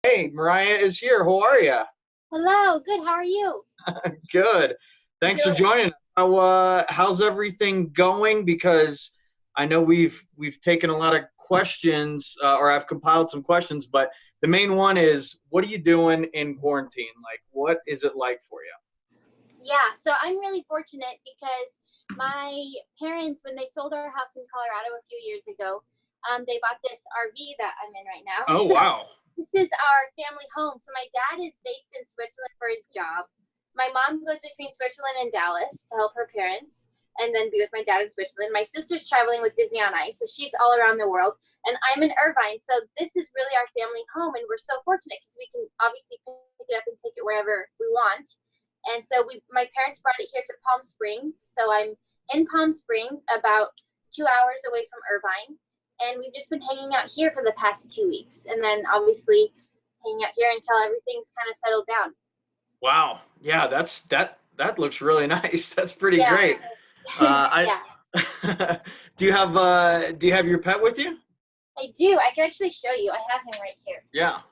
Hey, Mariah is here. How are you? Hello, good. How are you? Good. Thanks for Good. joining. How's everything going? Because I know we've taken a lot of questions, or I've compiled some questions, but the main one is, what are you doing in quarantine? Like, what is it like for you? Yeah, so I'm really fortunate because my parents, when they sold our house in Colorado a few years ago, they bought this RV that I'm in right now. Oh, So wow. this is our family home. So my dad is based in Switzerland for his job. My mom goes between Switzerland and Dallas to help her parents and then be with my dad in Switzerland. My sister's traveling with Disney on Ice, so she's all around the world. And I'm in Irvine. So this is really our family home. And we're so fortunate because we can obviously pick it up and take it wherever we want. And so my parents brought it here to Palm Springs. So I'm in Palm Springs, about 2 hours away from Irvine. And we've just been hanging out here for the past 2 weeks. And then obviously hanging out here until everything's kind of settled down. Wow. Yeah, that looks really nice. That's pretty Yeah. great. I Yeah, do you have your pet with you? I do. I can actually show you. I have him right here. Yeah.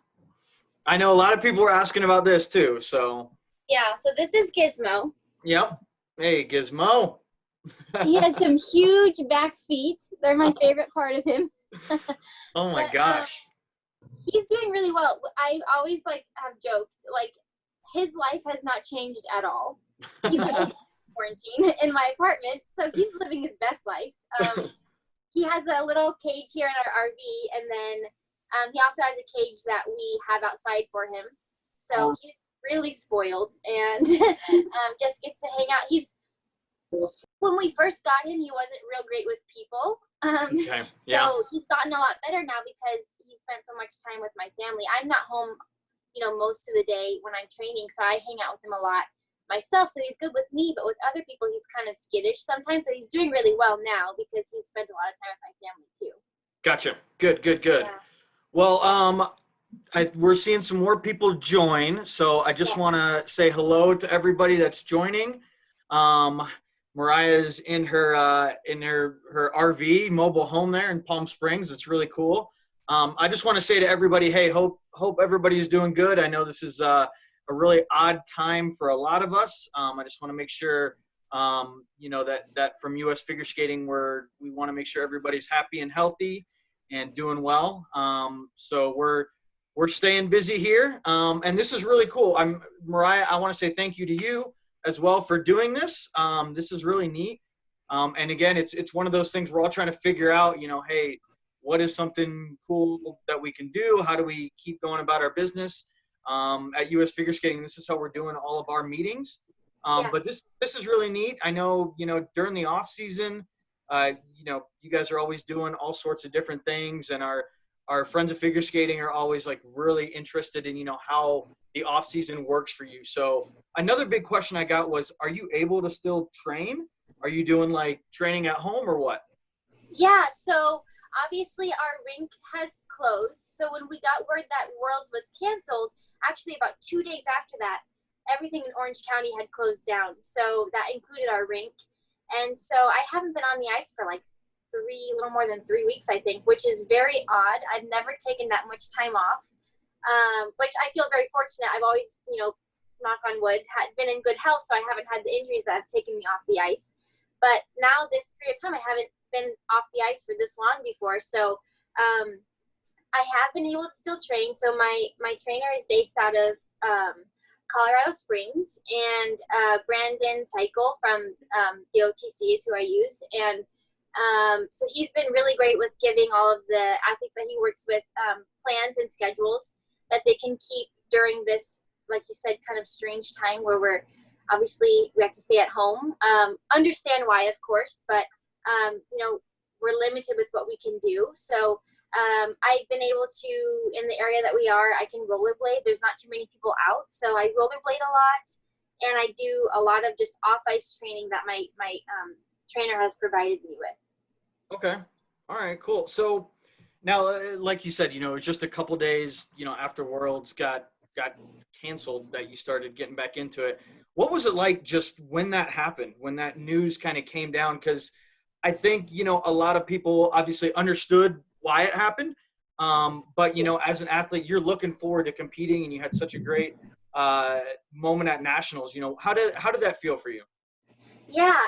I know a lot of people were asking about this too, so Yeah, so this is Gizmo. yep. Hey, Gizmo. He has some huge back feet. They're my favorite part of him. Oh my But gosh. he's doing really well. I always have joked his life has not changed at all. He's in quarantine in my apartment, so he's living his best life. He has a little cage here in our RV, and then he also has a cage that we have outside for him. So he's really spoiled and just gets to hang out. When we first got him, he wasn't real great with people. Okay. Yeah. So he's gotten a lot better now because he spent so much time with my family. I'm not home, most of the day when I'm training, so I hang out with him a lot myself. So he's good with me, but with other people, he's kind of skittish sometimes. So he's doing really well now because he's spent a lot of time with my family too. Gotcha. Good, good, good. Yeah. Well, we're seeing some more people join, so I just Yeah. want to say hello to everybody that's joining. Mariah's in her RV mobile home there in Palm Springs. It's really cool. I just want to say to everybody, hey, hope everybody is doing good. I know this is a really odd time for a lot of us. I just want to make sure that from U.S. Figure Skating, we want to make sure everybody's happy and healthy and doing well. So we're staying busy here, and this is really cool. Mariah. I want to say thank you to you as well for doing this. This is really neat. And again, it's one of those things we're all trying to figure out. Hey, what is something cool that we can do? How do we keep going about our business? At U.S. Figure Skating, this is how we're doing all of our meetings. Yeah. But this is really neat. I know, during the off season, you guys are always doing all sorts of different things, and our friends of figure skating are always really interested in, how the off season works for you. So another big question I got was, are you able to still train? Are you doing training at home or what? Yeah, so obviously our rink has closed. So when we got word that Worlds was canceled, actually about 2 days after that, everything in Orange County had closed down. So that included our rink. And so I haven't been on the ice for a little more than 3 weeks, I think, which is very odd. I've never taken that much time off, which I feel very fortunate. I've always, knock on wood, been in good health, so I haven't had the injuries that have taken me off the ice. But now this period of time, I haven't been off the ice for this long before. So I have been able to still train. So my trainer is based out of Colorado Springs, and Brandon Cycle from the OTC is who I use. And so he's been really great with giving all of the athletes that he works with plans and schedules that they can keep during this, like you said, kind of strange time where we have to stay at home. Understand why, of course, but we're limited with what we can do. So I've been able to, in the area that we are, I can rollerblade. There's not too many people out, so I rollerblade a lot, and I do a lot of just off ice training that my trainer has provided me with. Okay. All right, cool. So now, like you said, it was just a couple days, after Worlds got canceled that you started getting back into it. What was it like just when that happened, when that news kind of came down? Because I think, a lot of people obviously understood why it happened, But, you know, Yes. as an athlete, you're looking forward to competing, and you had such a great moment at nationals. You know, how did that feel for you? Yeah.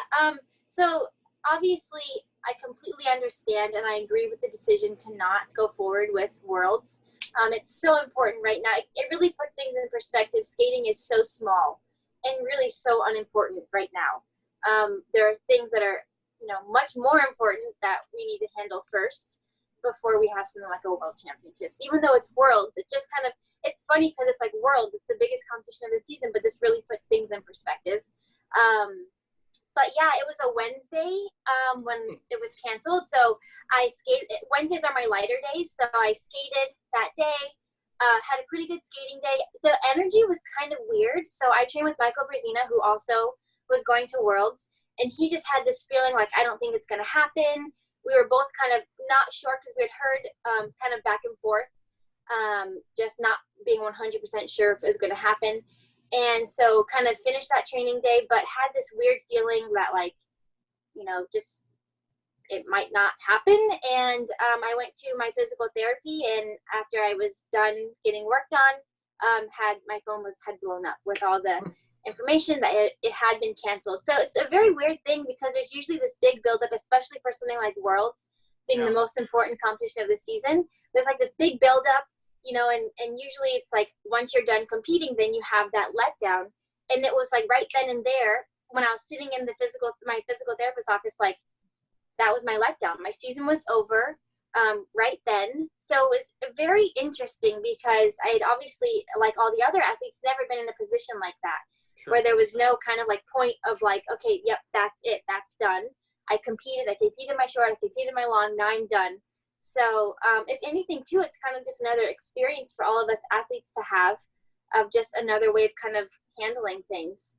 So obviously, I completely understand and I agree with the decision to not go forward with Worlds. It's so important right now. It really puts things in perspective. Skating is so small and really so unimportant right now. There are things that are, much more important that we need to handle first before we have something like a World Championships. Even though it's Worlds, it just kind of, it's funny because it's like Worlds, it's the biggest competition of the season, but this really puts things in perspective. Um, but yeah, it was a Wednesday when it was canceled. So I skated. Wednesdays are my lighter days, so I skated that day. Had a pretty good skating day. The energy was kind of weird. So I trained with Michael Brzezina, who also was going to Worlds, and he just had this feeling like, I don't think it's going to happen. We were both kind of not sure because we had heard kind of back and forth, just not being 100% sure if it was going to happen. And so kind of finished that training day, but had this weird feeling that, like, just it might not happen. And I went to my physical therapy, and after I was done getting work done, had my phone had blown up with all the information that it had been canceled. So it's a very weird thing because there's usually this big buildup, especially for something like Worlds being the most important competition of the season. There's like this big buildup, and usually it's like once you're done competing, then you have that letdown. And it was like right then and there when I was sitting in my physical therapist's office, like that was my letdown. My season was over right then. So it was very interesting because I had obviously, like all the other athletes, never been in a position like that. Sure. Where there was no kind of like point of like, okay, yep, that's it, that's done. I competed my short, I competed my long, now I'm done. So if anything too, it's kind of just another experience for all of us athletes to have, of just another way of kind of handling things.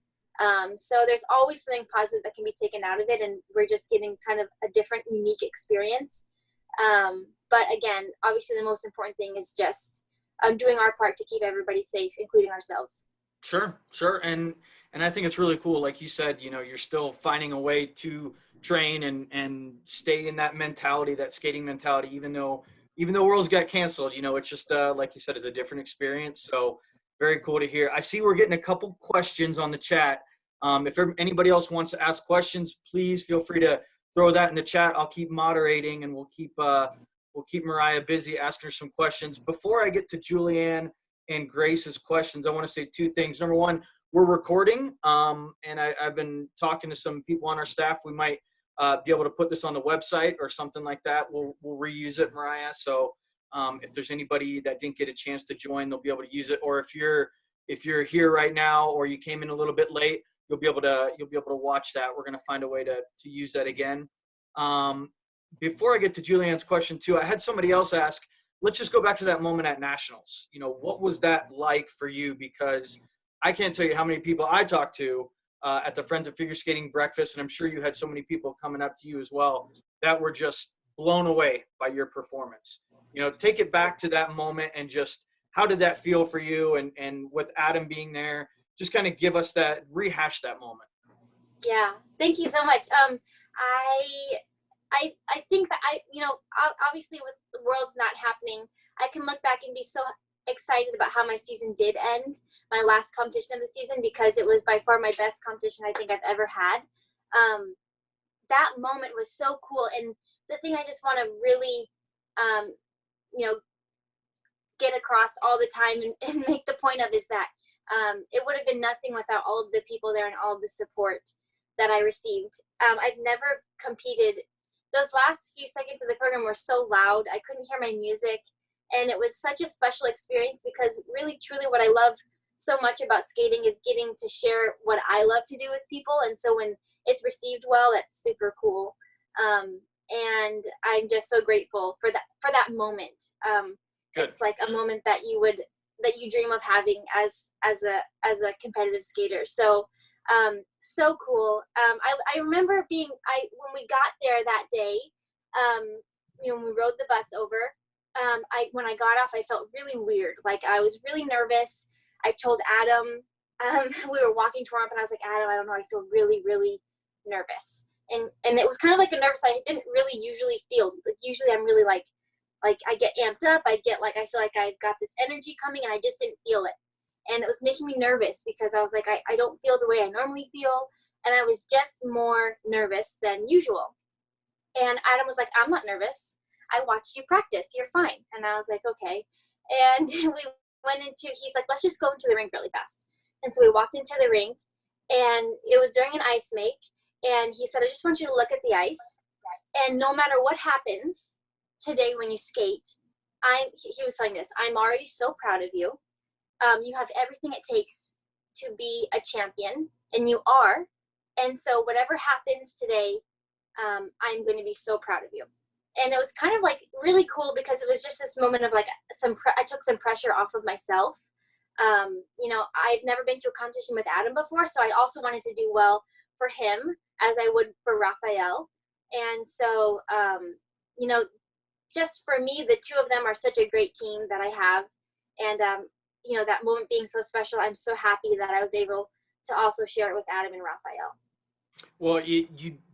So there's always something positive that can be taken out of it, and we're just getting kind of a different, unique experience. But again, obviously the most important thing is just doing our part to keep everybody safe, including ourselves. Sure. And I think it's really cool. Like you said, you're still finding a way to train and stay in that mentality, that skating mentality, even though Worlds got canceled. It's just like you said, it's a different experience. So very cool to hear. I see we're getting a couple questions on the chat. If anybody else wants to ask questions, please feel free to throw that in the chat. I'll keep moderating, and we'll keep Mariah busy asking her some questions. Before I get to Julianne and Grace's questions, I want to say two things. Number one, we're recording, and I've been talking to some people on our staff. We might be able to put this on the website or something like that. We'll reuse it, Mariah. So if there's anybody that didn't get a chance to join, they'll be able to use it. Or if you're here right now, or you came in a little bit late, you'll be able to watch that. We're going to find a way to use that again. Before I get to Julianne's question too, I had somebody else ask, let's just go back to that moment at nationals. What was that like for you? Because I can't tell you how many people I talked to at the Friends of Figure Skating breakfast, and I'm sure you had so many people coming up to you as well that were just blown away by your performance. Take it back to that moment, and just how did that feel for you? And with Adam being there, just kind of rehash that moment. Yeah, thank you so much. I think that obviously with the Worlds not happening, I can look back and be so excited about how my season did end, my last competition of the season, because it was by far my best competition I think I've ever had. That moment was so cool, and the thing I just want to really, get across all the time and make the point of is that it would have been nothing without all of the people there and all of the support that I received. I've never competed. Those last few seconds of the program were so loud. I couldn't hear my music. And it was such a special experience because really, truly what I love so much about skating is getting to share what I love to do with people. And so when it's received well, that's super cool. And I'm just so grateful for that moment. It's like a moment that you dream of having as a competitive skater. So so cool. I remember when we got there that day, when we rode the bus over, when I got off, I felt really weird. Like I was really nervous. I told Adam, we were walking to warm up, and I was like, Adam, I don't know, I feel really, really nervous. And it was kind of like a nervous I didn't really usually feel. Like usually I'm really like like I get amped up. I feel like I've got this energy coming, and I just didn't feel it. And it was making me nervous because I was like, I don't feel the way I normally feel. And I was just more nervous than usual. And Adam was like, I'm not nervous. I watched you practice. You're fine. And I was like, okay. And he's like, let's just go into the rink really fast. And so we walked into the rink, and it was during an ice make. And he said, I just want you to look at the ice. And no matter what happens today when you skate, he was telling me this, I'm already so proud of you. You have everything it takes to be a champion, and you are. And so whatever happens today, I'm going to be so proud of you. And it was kind of like really cool because it was just this moment of like I took some pressure off of myself. I've never been to a competition with Adam before, so I also wanted to do well for him as I would for Raphael. And so, just for me, the two of them are such a great team that I have. And, that moment being so special, I'm so happy that I was able to also share it with Adam and Raphael. Well,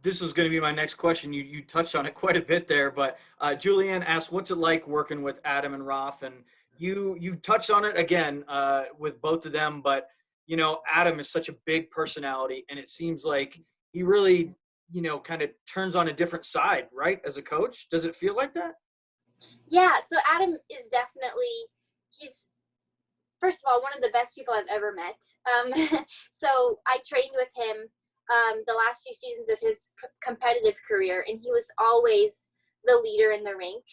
this was going to be my next question. You touched on it quite a bit there, but Julianne asked, "What's it like working with Adam and Raf?" And you touched on it again with both of them, but Adam is such a big personality, and it seems like he really kind of turns on a different side, right? As a coach, does it feel like that? Yeah. So Adam is he's first of all one of the best people I've ever met. So I trained with him the last few seasons of his competitive career, and he was always the leader in the rink.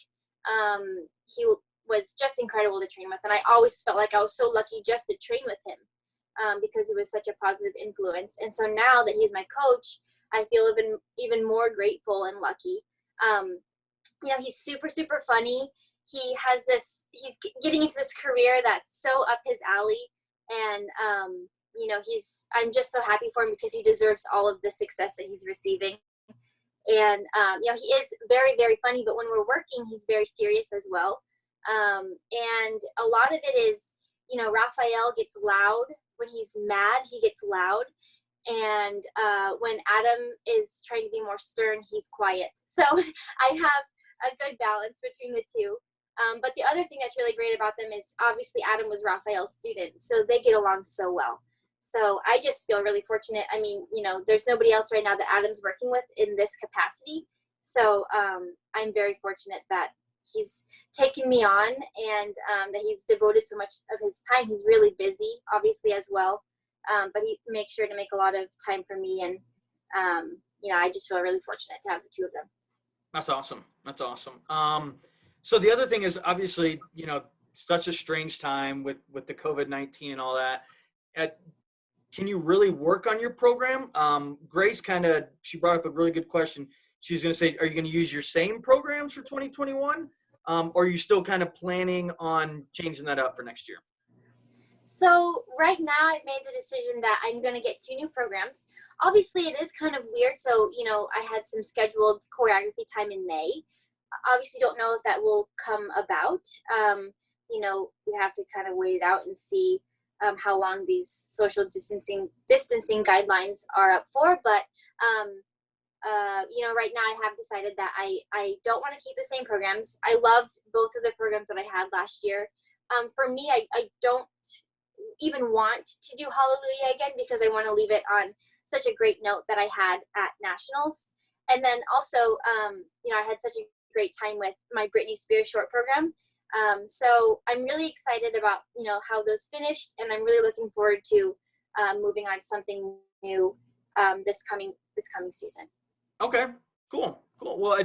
He was just incredible to train with, and I always felt like I was so lucky just to train with him because he was such a positive influence. And so now that he's my coach, I feel even more grateful and lucky. He's super, super funny. He's getting into this career that's so up his alley, and I'm just so happy for him because he deserves all of the success that he's receiving. And he is very, very funny, but when we're working, he's very serious as well. And a lot of it is, Raphael gets loud when he's mad. He gets loud, and when Adam is trying to be more stern, he's quiet. So I have a good balance between the two. But the other thing that's really great about them is obviously Adam was Raphael's student, so they get along so well. So I just feel really fortunate. I mean, there's nobody else right now that Adam's working with in this capacity. So I'm very fortunate that he's taken me on, and that he's devoted so much of his time. He's really busy, obviously, as well. But he makes sure to make a lot of time for me. And, I just feel really fortunate to have the two of them. That's awesome. That's awesome. So the other thing is obviously, such a strange time with the COVID-19 and all that. Can you really work on your program? Grace she brought up a really good question. She's going to say, are you going to use your same programs for 2021? Or are you still kind of planning on changing that up for next year? So right now I've made the decision that I'm going to get 2 new programs. Obviously it is kind of weird. So, I had some scheduled choreography time in May. Obviously don't know if that will come about. We have to kind of wait it out and see how long these social distancing guidelines are up for. But, right now I have decided that I don't want to keep the same programs. I loved both of the programs that I had last year. For me, I don't even want to do Hallelujah again because I want to leave it on such a great note that I had at Nationals. And then also, I had such a great time with my Britney Spears short program. So I'm really excited about, how those finished, and I'm really looking forward to moving on to something new this coming season. Okay, cool. Well,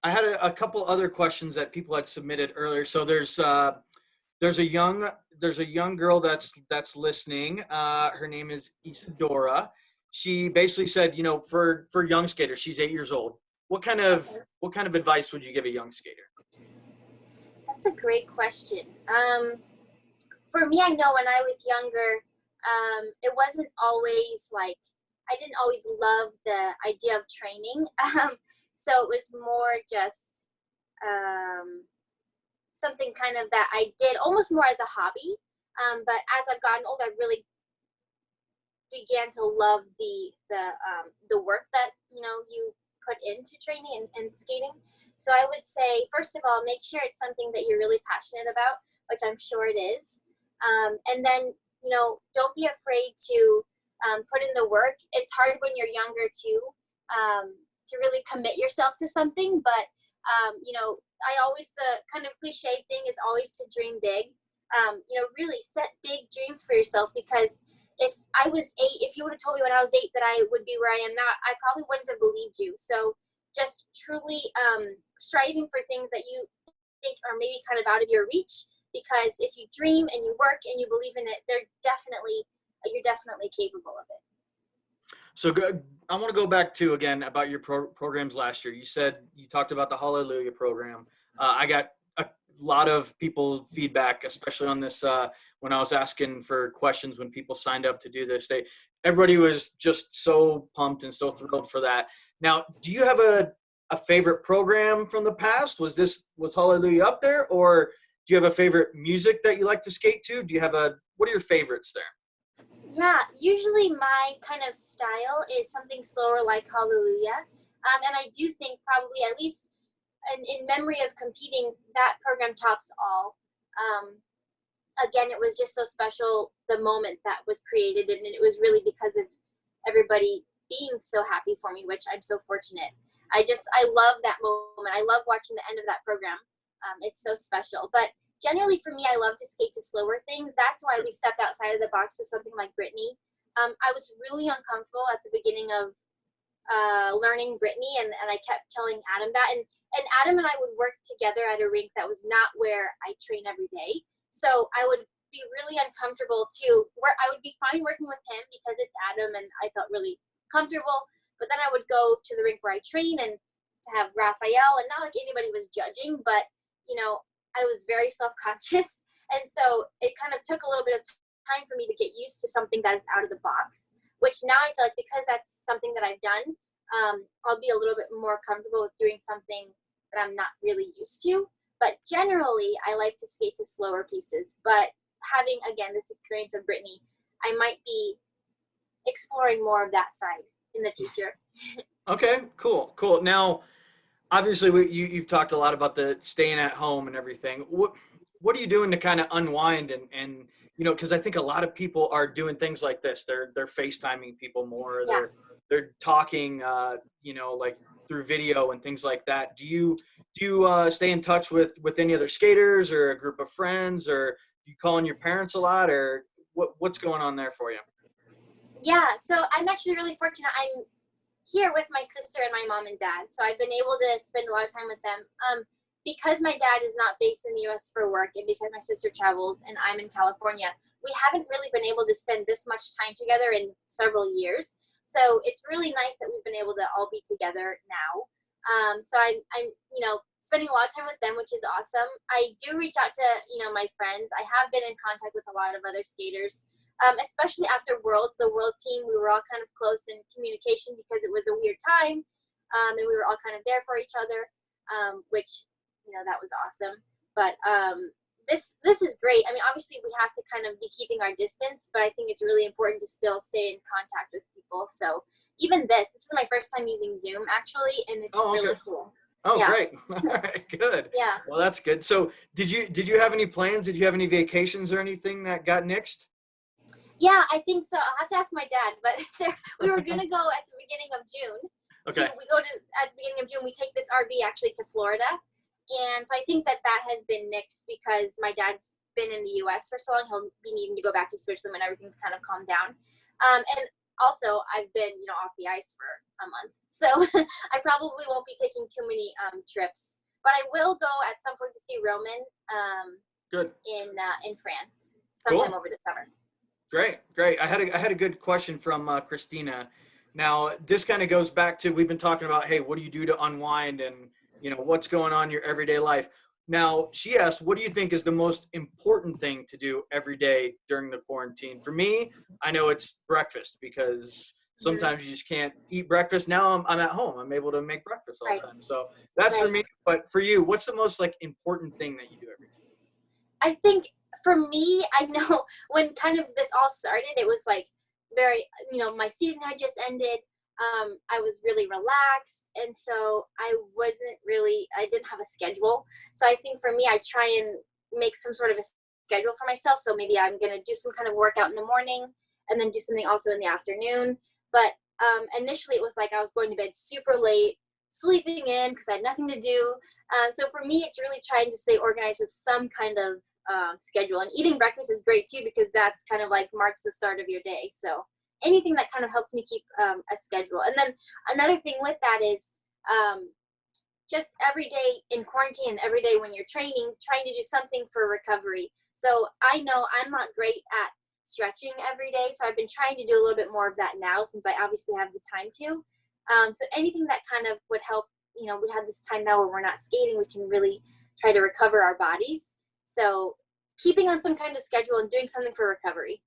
I had a couple other questions that people had submitted earlier. So there's a young girl that's listening. Her name is Isadora. She basically said, for young skaters, she's 8 years old. What kind of advice would you give a young skater? That's a great question. For me, I know when I was younger, it wasn't always like, I didn't always love the idea of training. So it was more just something kind of that I did almost more as a hobby. But as I've gotten older, I really began to love the work that, you put into training and skating. So I would say, first of all, make sure it's something that you're really passionate about, which I'm sure it is. And then, don't be afraid to put in the work. It's hard when you're younger too, to really commit yourself to something. But, the kind of cliche thing is always to dream big. Really set big dreams for yourself, because if I was 8, if you would have told me when I was 8 that I would be where I am now, I probably wouldn't have believed you. So just truly striving for things that you think are maybe kind of out of your reach, because if you dream and you work and you believe in it, you're definitely capable of it. So good. I want to go back to, again, about your programs last year. You said you talked about the Hallelujah program. I got a lot of people feedback, especially on this, when I was asking for questions when people signed up to do this. Everybody was just so pumped and so thrilled for that. Now, do you have a favorite program from the past? Was Hallelujah up there, or do you have a favorite music that you like to skate to? What are your favorites there? Yeah, usually my kind of style is something slower like Hallelujah. And I do think probably, at least in memory of competing, that program tops all. Again, it was just so special, the moment that was created, and it was really because of everybody being so happy for me, which I'm so fortunate. I love that moment. I love watching the end of that program. It's so special. But generally for me, I love to skate to slower things. That's why we stepped outside of the box with something like Brittany. I was really uncomfortable at the beginning of learning Brittany, and I kept telling Adam that. And Adam and I would work together at a rink that was not where I train every day. So I would be really uncomfortable too, where I would be fine working with him because it's Adam and I felt really comfortable. But then I would go to the rink where I train and to have Raphael, and not like anybody was judging, but I was very self-conscious. And so it kind of took a little bit of time for me to get used to something that is out of the box, which now I feel like, because that's something that I've done, I'll be a little bit more comfortable with doing something that I'm not really used to. But generally, I like to skate to slower pieces. But having, again, this experience of Brittany, I might be exploring more of that side in the future. Okay, cool. Now, obviously, you've talked a lot about the staying at home and everything. What are you doing to kind of unwind and because I think a lot of people are doing things like this. They're FaceTiming people more. Yeah. They're talking, like through video and things like that. Do you stay in touch with any other skaters or a group of friends, or do you call on your parents a lot, or what's going on there for you? Yeah, so I'm actually really fortunate. I'm here with my sister and my mom and dad, so I've been able to spend a lot of time with them. Because my dad is not based in the U.S. for work, and because my sister travels and I'm in California, we haven't really been able to spend this much time together in several years. So it's really nice that we've been able to all be together now. So I'm spending a lot of time with them, which is awesome. I do reach out to my friends. I have been in contact with a lot of other skaters. Especially after Worlds, the World team, we were all kind of close in communication because it was a weird time, and we were all kind of there for each other, which, that was awesome. But this is great. I mean, obviously we have to kind of be keeping our distance, but I think it's really important to still stay in contact with people. So even this is my first time using Zoom, actually, and it's really cool. Oh, yeah. Great. All right, good. Yeah. Well, that's good. So did you have any plans? Did you have any vacations or anything that got nixed? Yeah, I think so. I'll have to ask my dad, but we were going to go at the beginning of June. Okay. At the beginning of June, we take this RV actually to Florida. And so I think that has been nixed because my dad's been in the U.S. for so long. He'll be needing to go back to Switzerland when everything's kind of calmed down. And also, I've been, off the ice for a month. So I probably won't be taking too many trips. But I will go at some point to see Roman good. In France sometime over the summer. Great. I had a good question from Christina. Now, this kind of goes back to, we've been talking about, hey, what do you do to unwind and, what's going on in your everyday life? Now, she asked, what do you think is the most important thing to do every day during the quarantine? For me, I know it's breakfast, because sometimes you just can't eat breakfast. Now I'm at home. I'm able to make breakfast all the time. So that's for me. But for you, what's the most important thing that you do every day? I think for me, I know when kind of this all started, it was very, my season had just ended. I was really relaxed, and so I didn't have a schedule. So I think for me, I try and make some sort of a schedule for myself. So maybe I'm going to do some kind of workout in the morning and then do something also in the afternoon. But initially it was like I was going to bed super late, sleeping in because I had nothing to do. So for me, it's really trying to stay organized with some kind of schedule. And eating breakfast is great too, because that's kind of like marks the start of your day. So anything that kind of helps me keep a schedule. And then another thing with that is just every day in quarantine and every day when you're training, trying to do something for recovery. So I know I'm not great at stretching every day, so I've been trying to do a little bit more of that now since I obviously have the time to. So anything that kind of would help, we have this time now where we're not skating, we can really try to recover our bodies. So keeping on some kind of schedule and doing something for recovery.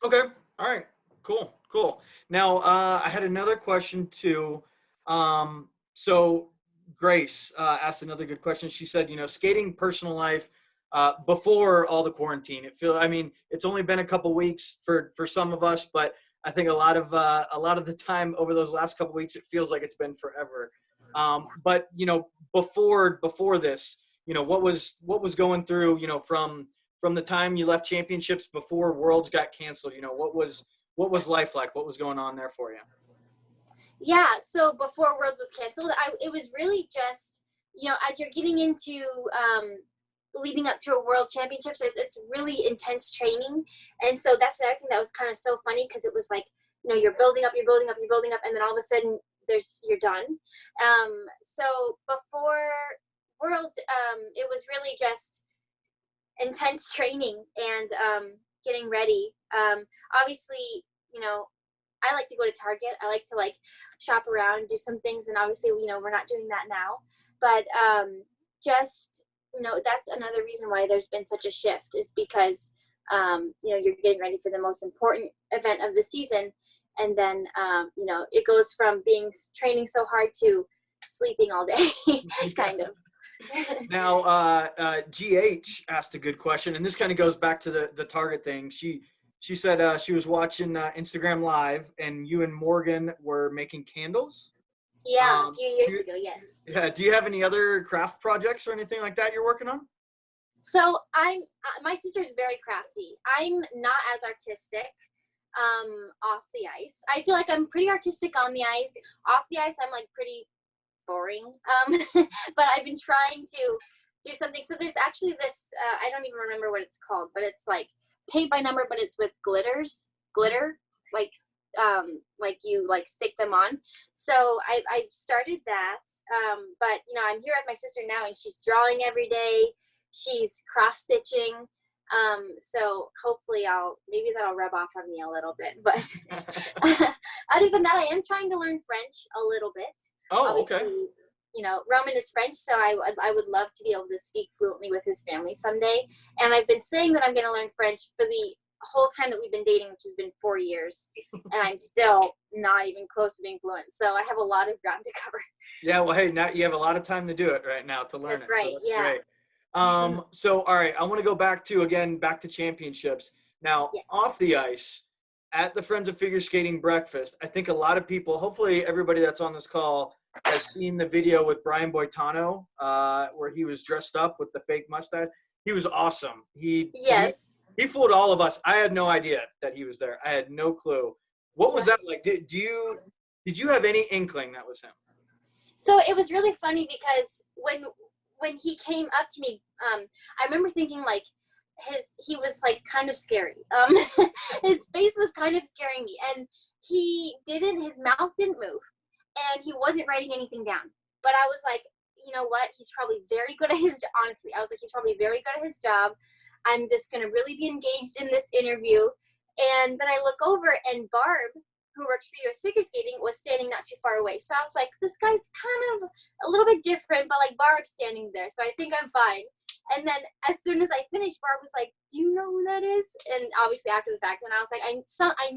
Okay. All right. Cool. Now, I had another question too. So Grace asked another good question. She said, skating personal life before all the quarantine. It's only been a couple weeks for some of us, but I think a lot of the time over those last couple weeks, it feels like it's been forever. But before this, what was going through, from the time you left championships before Worlds got canceled, what was life like? What was going on there for you? Yeah, so before Worlds was canceled, it was really just, as you're getting into leading up to a World Championships, it's really intense training. And so that's another thing that was kind of so funny, because it was like, you're building up, and then all of a sudden you're done. So before Worlds, it was really just intense training and getting ready. Obviously, I like to go to Target. I like to shop around, do some things, and obviously, we're not doing that now. But just, that's another reason why there's been such a shift, is because you're getting ready for the most important event of the season, and then it goes from training so hard to sleeping all day, kind of. Now, GH asked a good question, and this kind of goes back to the Target thing. She said she was watching Instagram Live, and you and Morgan were making candles. Yeah, a few years ago, yes. Yeah. Do you have any other craft projects or anything like that you're working on? So my sister's very crafty. I'm not as artistic off the ice. I feel like I'm pretty artistic on the ice. Off the ice, I'm pretty boring. But I've been trying to do something. So there's actually this, I don't even remember what it's called, but it's like paint by number, but it's with glitter, you stick them on. So I started that, but I'm here with my sister now, and she's drawing every day. She's cross stitching. So hopefully maybe that'll rub off on me a little bit, but other than that, I am trying to learn French a little bit. Oh, obviously, okay. Roman is French, so I would love to be able to speak fluently with his family someday. And I've been saying that I'm going to learn French for the whole time that we've been dating, which has been 4 years, and I'm still not even close to being fluent. So I have a lot of ground to cover. Yeah, well, hey, now you have a lot of time to do it right now to learn That's it. right. So that's Yeah. great. So, all right, I want to go back to championships. Now, Yes. Off the ice, at the Friends of Figure Skating breakfast, I think a lot of people, hopefully everybody that's on this call, has seen the video with Brian Boitano, where he was dressed up with the fake mustache. He was awesome. Yes. He fooled all of us. I had no idea that he was there. I had no clue. What was that like? Did you have any inkling that was him? So it was really funny, because when he came up to me, I remember thinking he was kind of scary. His face was kind of scaring me, and his mouth didn't move, and he wasn't writing anything down. But I was like, you know what? He's probably very good at his, honestly, I was like, he's probably very good at his job. I'm just going to really be engaged in this interview. And then I look over, and Barb, who works for US Figure Skating, was standing not too far away. So I was like, this guy's kind of a little bit different, but Barb's standing there, so I think I'm fine. And then as soon as I finished, Barb was like, do you know who that is? And obviously after the fact, and I was like, I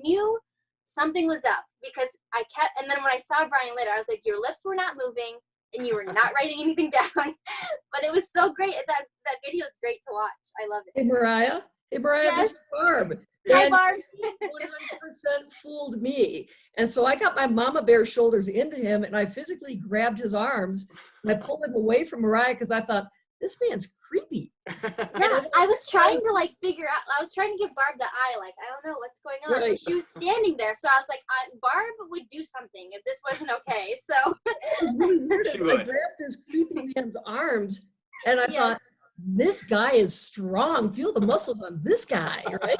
knew something was up, because and then when I saw Brian later, I was like, your lips were not moving, and you were not writing anything down. But it was so great. That video is great to watch. I love it. Hey, Mariah. Yes. This is Barb. Hi, And Barb. he 100% fooled me. And so I got my mama bear shoulders into him and I physically grabbed his arms and I pulled him away from Mariah because I thought, this man's creepy. Yeah, I was trying to like figure out. I was trying to give Barb the eye, like I don't know what's going on. Right. But she was standing there, so I was like, Barb would do something if this wasn't okay. So It was really weird. She I would. grabbed this creepy man's arms and I Yes. thought, this guy is strong. Feel the muscles on this guy, right?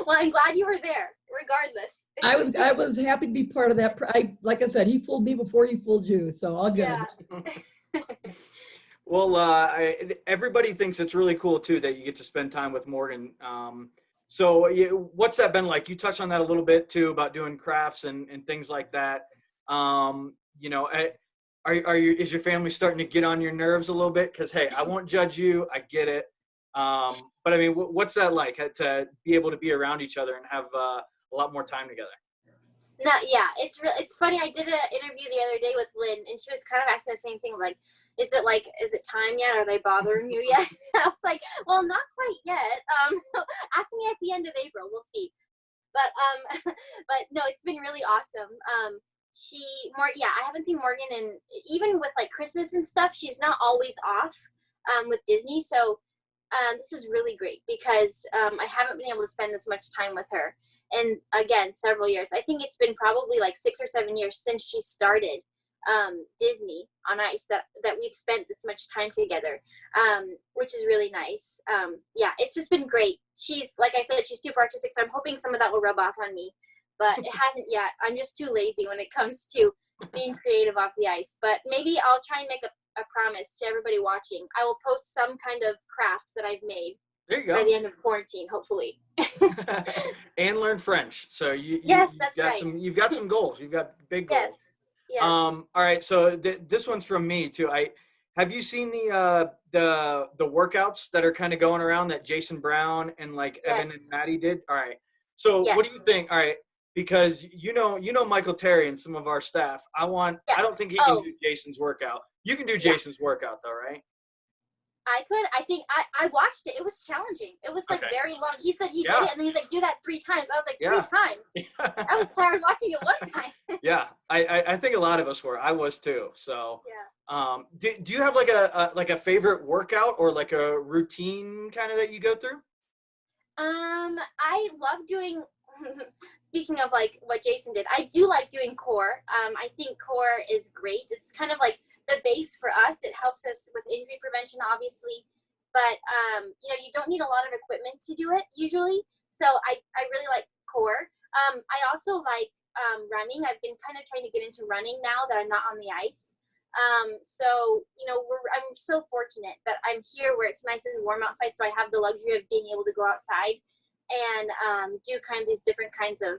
Well, I'm glad you were there, regardless. I was happy to be part of that. Like I said, he fooled me before he fooled you, so all good. Yeah. Well, everybody thinks it's really cool too that you get to spend time with Morgan. So what's that been like? You touched on that a little bit too about doing crafts and things like that. You know, is your family starting to get on your nerves a little bit? Because hey, I won't judge you. I get it. But I mean, what's that like to be able to be around each other and have a lot more time together? No, yeah, it's funny. I did an interview the other day with Lynn, and she was kind of asking the same thing, like, is it time yet? Are they bothering you yet? I was like, well, not quite yet. Ask me at the end of April. We'll see. But but no, it's been really awesome. I haven't seen Morgan, and even with like Christmas and stuff, she's not always off with Disney. So this is really great because I haven't been able to spend this much time with her. And again, several years. I think it's been probably like 6 or 7 years since she started Disney on Ice that we've spent this much time together, which is really nice. Yeah, it's just been great. She's, like I said, she's super artistic, so I'm hoping some of that will rub off on me. But it hasn't yet. I'm just too lazy when it comes to being creative off the ice. But maybe I'll try and make a promise to everybody watching. I will post some kind of craft that I've made There you go. by the end of quarantine, hopefully. And learn French. So Yes, that's right. You've got some goals. You've got big goals. Yes. All right. So this one's from me too. Have you seen the workouts that are kind of going around that Jason Brown and like Evan and Maddie did? All right. So what do you think? All right. Because you know Michael Terry and some of our staff. I don't think he can do Jason's workout. You can do Jason's workout though, right? I could. I think I watched it. It was challenging. It was like very long. He said he did it, and then he's like, do that 3 times. I was like, 3 times? I was tired watching it one time. Yeah, I think a lot of us were. I was too. So yeah. Do you have like a favorite workout or like a routine kind of that you go through? I love doing. Speaking of like what Jason did, I do like doing core. I think core is great. It's kind of like the base for us. It helps us with injury prevention, obviously, but you don't need a lot of equipment to do it usually. So I really like core. I also like running. I've been kind of trying to get into running now that I'm not on the ice. So I'm so fortunate that I'm here where it's nice and warm outside, so I have the luxury of being able to go outside and do kind of these different kinds of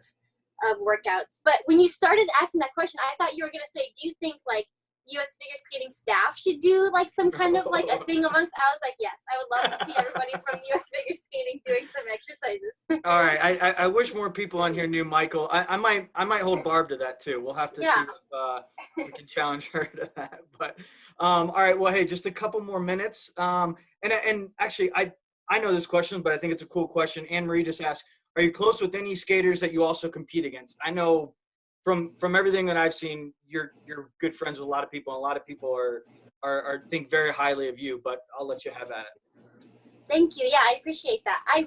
workouts. But when you started asking that question, I thought you were going to say, do you think like U.S. figure skating staff should do like some kind of like a thing amongst? I was like, yes, I would love to see everybody from U.S. figure skating doing some exercises. All right, I wish more people on here knew Michael. I might hold Barb to that too. We'll have to see if we can challenge her to that. But all right, well, hey, just a couple more minutes. And actually, I know this question, but I think it's a cool question. Anne Marie just asked, are you close with any skaters that you also compete against? I know from everything that I've seen, you're good friends with a lot of people, and a lot of people are think very highly of you, but I'll let you have at it. Thank you. Yeah, I appreciate that. I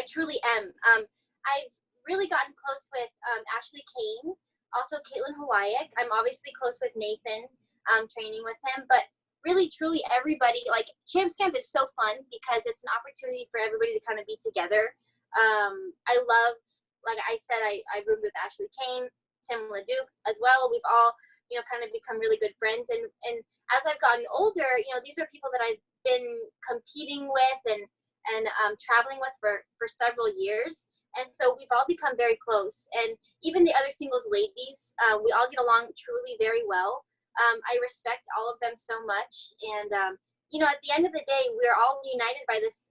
truly am. I've really gotten close with Ashley Kane, also Caitlin Hawaiiak. I'm obviously close with Nathan, training with him, but really, truly everybody, like Champs Camp is so fun because it's an opportunity for everybody to kind of be together. I love, like I said, I roomed with Ashley Kane, Tim LeDuc as well. We've all, kind of become really good friends. And as I've gotten older, these are people that I've been competing with and traveling with for several years. And so we've all become very close. And even the other singles ladies, we all get along truly very well. I respect all of them so much. And, at the end of the day, we're all united by this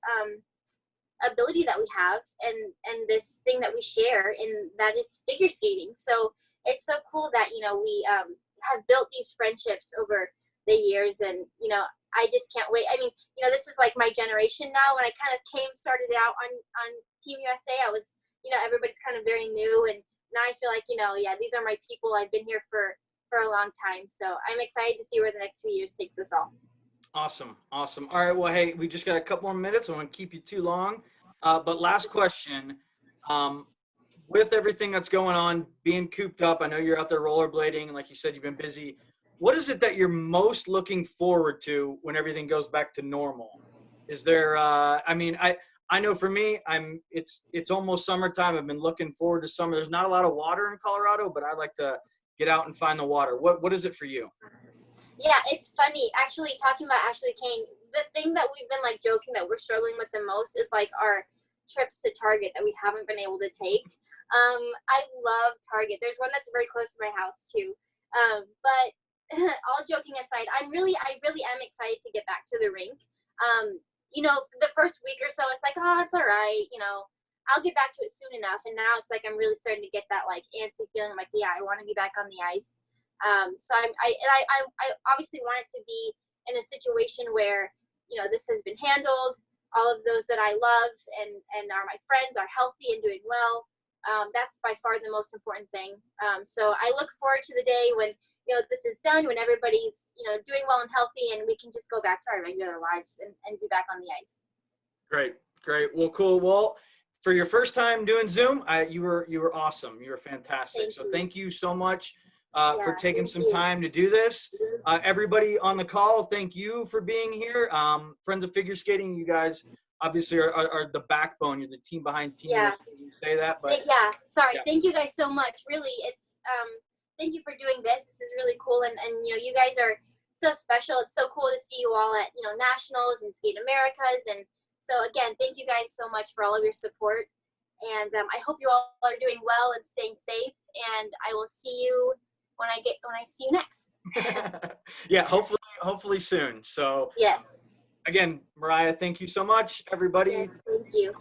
ability that we have and this thing that we share, and that is figure skating. So it's so cool that, we have built these friendships over the years. And, I just can't wait. I mean, this is like my generation now. When I kind of started out on Team USA, I was, everybody's kind of very new, and now I feel like, yeah, these are my people. I've been here for a long time. So I'm excited to see where the next few years takes us all. Awesome. Awesome. All right. Well, hey, we just got a couple more minutes. I won't keep you too long. But last question. Um, with everything that's going on, being cooped up, I know you're out there rollerblading, and like you said, you've been busy. What is it that you're most looking forward to when everything goes back to normal? Is there? I know for me, it's almost summertime. I've been looking forward to summer. There's not a lot of water in Colorado, but I like to get out and find the water. What is it for you? Yeah, it's funny. Actually, talking about Ashley Kane, the thing that we've been like joking that we're struggling with the most is like our trips to Target that we haven't been able to take. I love Target. There's one that's very close to my house too. But all joking aside, I really am excited to get back to the rink. The first week or so, it's like, oh, it's all right. I'll get back to it soon enough. And now it's like I'm really starting to get that like antsy feeling. I'm like, yeah, I want to be back on the ice. So I obviously want it to be in a situation where, this has been handled. All of those that I love and are my friends are healthy and doing well. That's by far the most important thing. So I look forward to the day when, this is done, when everybody's, doing well and healthy, and we can just go back to our regular lives and be back on the ice. Great. Well, cool. Well, for your first time doing Zoom, you were awesome. You were fantastic. Thank you so much for taking some time to do this. Everybody on the call, thank you for being here. Friends of Figure Skating, you guys obviously are the backbone. You're the team behind Team USA. You say that, but sorry. Yeah. Thank you guys so much. Really, it's thank you for doing this. This is really cool, and you guys are so special. It's so cool to see you all at Nationals and Skate Americas, and so again, thank you guys so much for all of your support. And I hope you all are doing well and staying safe. And I will see you when I see you next. Yeah, hopefully soon. So yes. Again, Mariah, thank you so much, everybody. Yes, thank you.